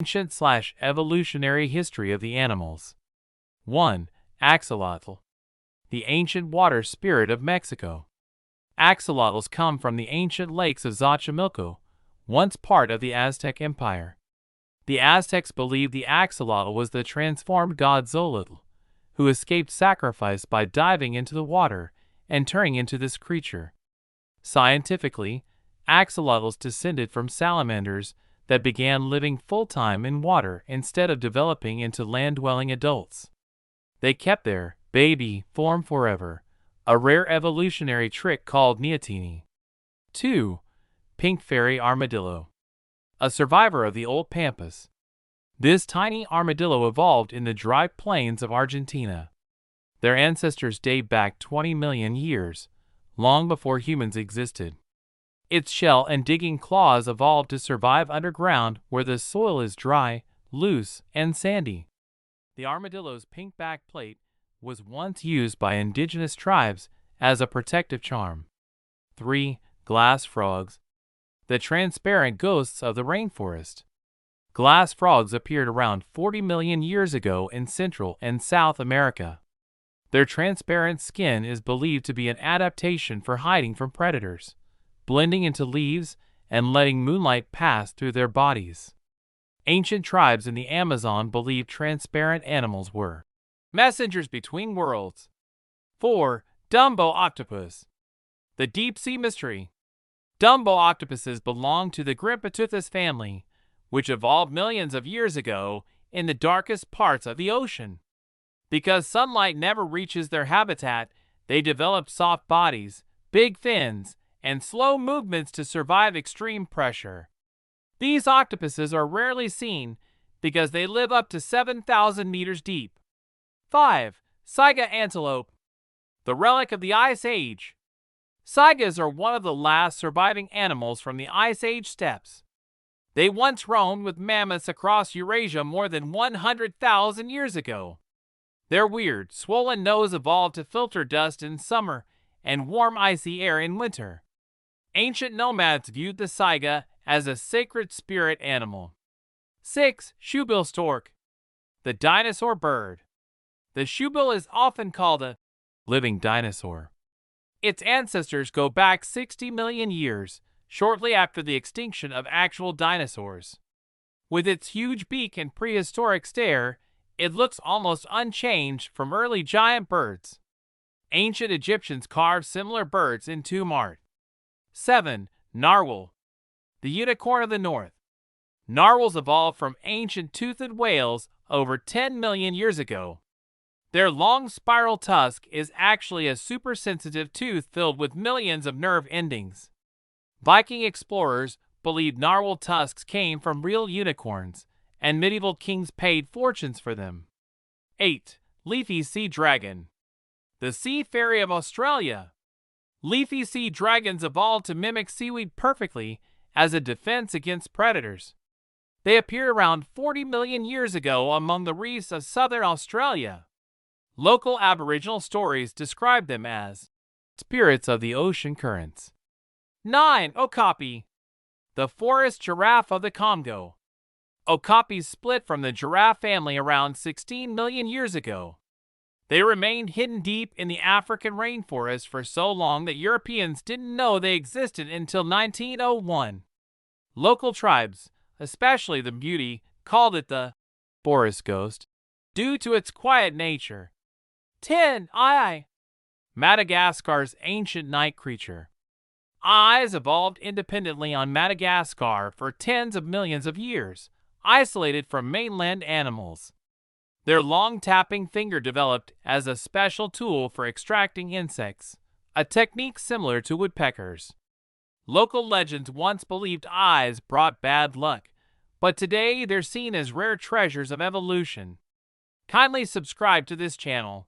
Ancient/evolutionary history of the animals. 1. Axolotl. The ancient water spirit of Mexico. Axolotls come from the ancient lakes of Xochimilco, once part of the Aztec Empire. The Aztecs believed the axolotl was the transformed god Xolotl, who escaped sacrifice by diving into the water and turning into this creature. Scientifically, axolotls descended from salamanders that began living full-time in water instead of developing into land-dwelling adults. They kept their baby form forever, a rare evolutionary trick called neoteny. 2. Pink fairy armadillo. A survivor of the old pampas. This tiny armadillo evolved in the dry plains of Argentina. Their ancestors date back 20 million years, long before humans existed. Its shell and digging claws evolved to survive underground where the soil is dry, loose, and sandy. The armadillo's pink back plate was once used by indigenous tribes as a protective charm. 3. Glass frogs. The transparent ghosts of the rainforest. Glass frogs appeared around 40 million years ago in Central and South America. Their transparent skin is believed to be an adaptation for hiding from predators, blending into leaves and letting moonlight pass through their bodies. Ancient tribes in the Amazon believed transparent animals were messengers between worlds. 4. Dumbo octopus. The deep-sea mystery. Dumbo octopuses belong to the Grimpeteuthis family, which evolved millions of years ago in the darkest parts of the ocean. Because sunlight never reaches their habitat, they develop soft bodies, big fins, and slow movements to survive extreme pressure. These octopuses are rarely seen because they live up to 7,000 meters deep. 5. Saiga antelope. The relic of the Ice Age. Saigas are one of the last surviving animals from the Ice Age steppes. They once roamed with mammoths across Eurasia more than 100,000 years ago. Their weird, swollen nose evolved to filter dust in summer and warm icy air in winter. Ancient nomads viewed the saiga as a sacred spirit animal. 6. Shoebill stork. The dinosaur bird. The shoebill is often called a living dinosaur. Its ancestors go back 60 million years, shortly after the extinction of actual dinosaurs. With its huge beak and prehistoric stare, it looks almost unchanged from early giant birds. Ancient Egyptians carved similar birds in tomb art. 7. Narwhal. The unicorn of the north. Narwhals evolved from ancient toothed whales over 10 million years ago. Their long spiral tusk is actually a supersensitive tooth filled with millions of nerve endings. Viking explorers believed narwhal tusks came from real unicorns, and medieval kings paid fortunes for them. 8. Leafy sea dragon. The sea fairy of Australia. Leafy sea dragons evolved to mimic seaweed perfectly as a defense against predators. They appeared around 40 million years ago among the reefs of southern Australia. Local Aboriginal stories describe them as spirits of the ocean currents. 9. Okapi. The forest giraffe of the Congo. Okapis split from the giraffe family around 16 million years ago. They remained hidden deep in the African rainforest for so long that Europeans didn't know they existed until 1901. Local tribes, especially the Beauty, called it the forest ghost due to its quiet nature. 10. Ai. Madagascar's ancient night creature. Eyes evolved independently on Madagascar for tens of millions of years, isolated from mainland animals. Their long tapping finger developed as a special tool for extracting insects, a technique similar to woodpeckers. Local legends once believed eyes brought bad luck, but today they're seen as rare treasures of evolution. Kindly subscribe to this channel.